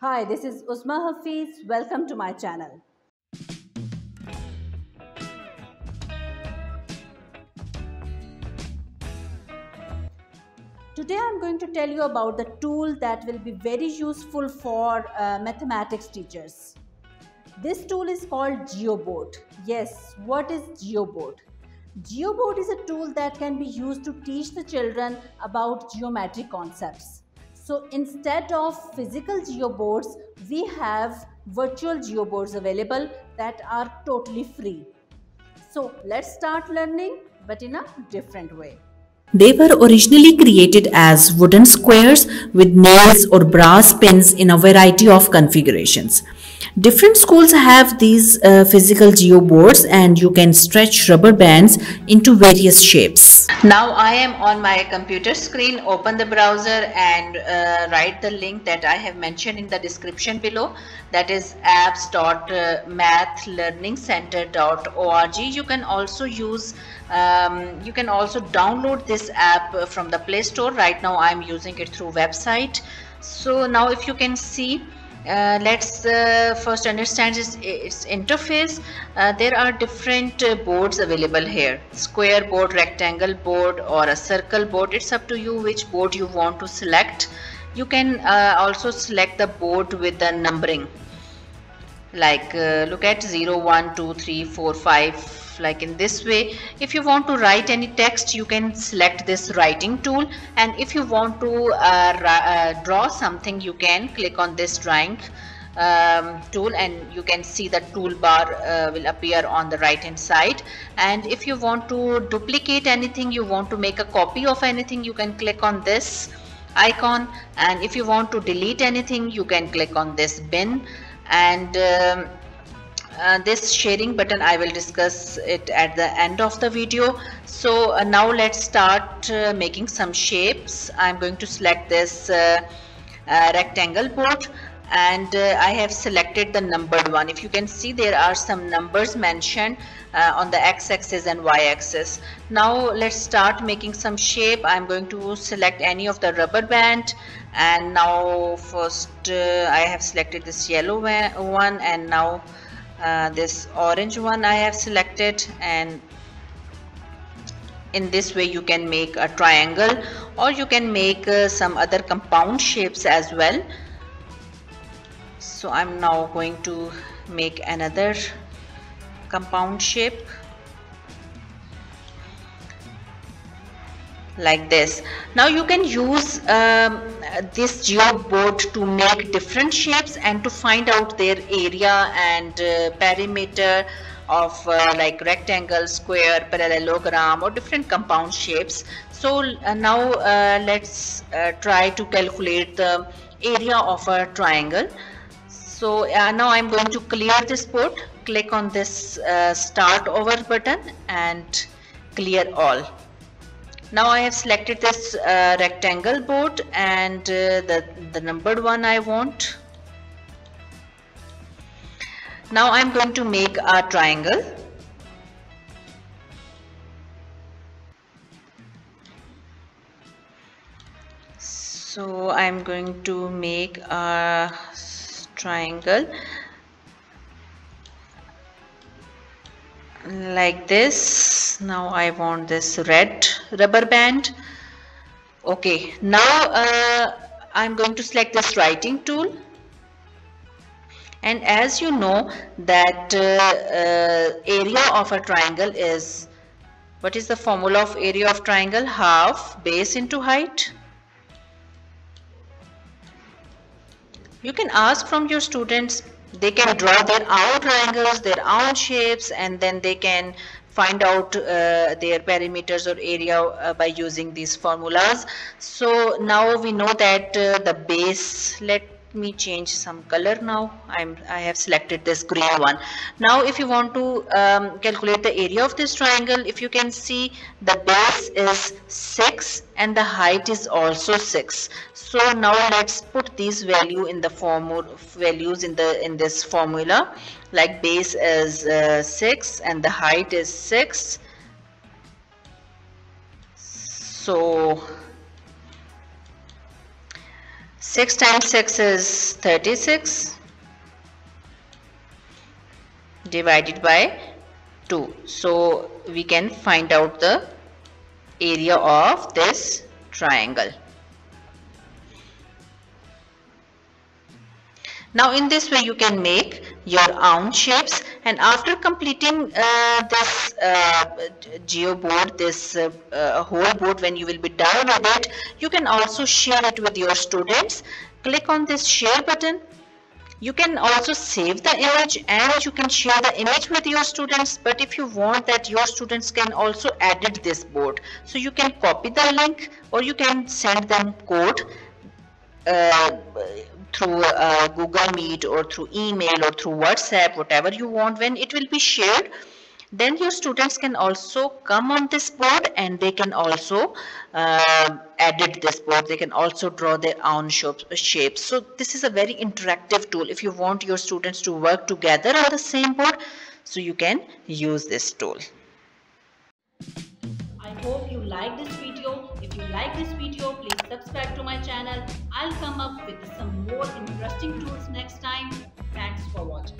Hi, this is Uzma Hafiz. Welcome to my channel. Today I'm going to tell you about the tool that will be very useful for mathematics teachers. This tool is called GeoBoard. Yes, what is GeoBoard? GeoBoard is a tool that can be used to teach the children about geometric concepts. So instead of physical geoboards, we have virtual geoboards available that are totally free. So let's start learning, but in a different way. They were originally created as wooden squares with nails or brass pins in a variety of configurations. Different schools have these physical geoboards, and you can stretch rubber bands into various shapes. Now I am on my computer screen. Open the browser and write the link that I have mentioned in the description below. That is apps.mathlearningcenter.org. You can also download this app from the Play Store. Right now I am using it through website. So now if you can see, let's first understand its interface. There are different boards available here: square board, rectangle board, or a circle board. It's up to you which board you want to select. You can also select the board with the numbering, like look at 0 1 2 3 4 5, like in this way. If you want to write any text, you can select this writing tool, and if you want to draw something, you can click on this drawing tool, and you can see the toolbar will appear on the right hand side. And if you want to duplicate anything, you want to make a copy of anything, you can click on this icon. And if you want to delete anything, you can click on this bin. And this sharing button, I will discuss it at the end of the video. So now let's start making some shapes. I'm going to select this rectangle board, and I have selected the numbered one. If you can see, there are some numbers mentioned on the x-axis and y-axis. Now let's start making some shape. I'm going to select any of the rubber band, and now first I have selected this yellow one, and now this orange one I have selected. And in this way you can make a triangle, or you can make some other compound shapes as well. So I'm now going to make another compound shape like this. Now you can use this geoboard to make different shapes and to find out their area and perimeter of like rectangle, square, parallelogram, or different compound shapes. So now let's try to calculate the area of a triangle. So now I'm going to clear this board. Click on this start over button and clear all. Now I have selected this rectangle board, and the numbered one I want. Now I'm going to make a triangle. So I'm going to make a triangle like this. Now I want this red rubber band. Okay, now I'm going to select this writing tool, and as you know that area of a triangle is, what is the formula of area of triangle? Half base into height. You can ask from your students. They can draw their own triangles, their own shapes, and then they can find out their perimeters or area by using these formulas. So now we know that the base, let me change some color now. I have selected this green one. Now if you want to calculate the area of this triangle, if you can see, the base is 6 and the height is also 6. So now let's put these values in this formula. Like base is 6 and the height is 6. So 6 times 6 is 36 divided by 2. So we can find out the area of this triangle. Now in this way you can make your own shapes, and after completing this geoboard, this whole board, when you will be done with it, you can also share it with your students. Click on this share button. You can also save the image and you can share the image with your students, but if you want that your students can also edit this board, so you can copy the link or you can send them code through Google Meet or through email or through WhatsApp, whatever you want. When it will be shared, then your students can also come on this board and they can also edit this board. They can also draw their own shapes. So this is a very interactive tool. If you want your students to work together on the same board, so you can use this tool. I hope you like this video. If you like this video, please subscribe to my channel. I'll come up with some more interesting tools next time. Thanks for watching.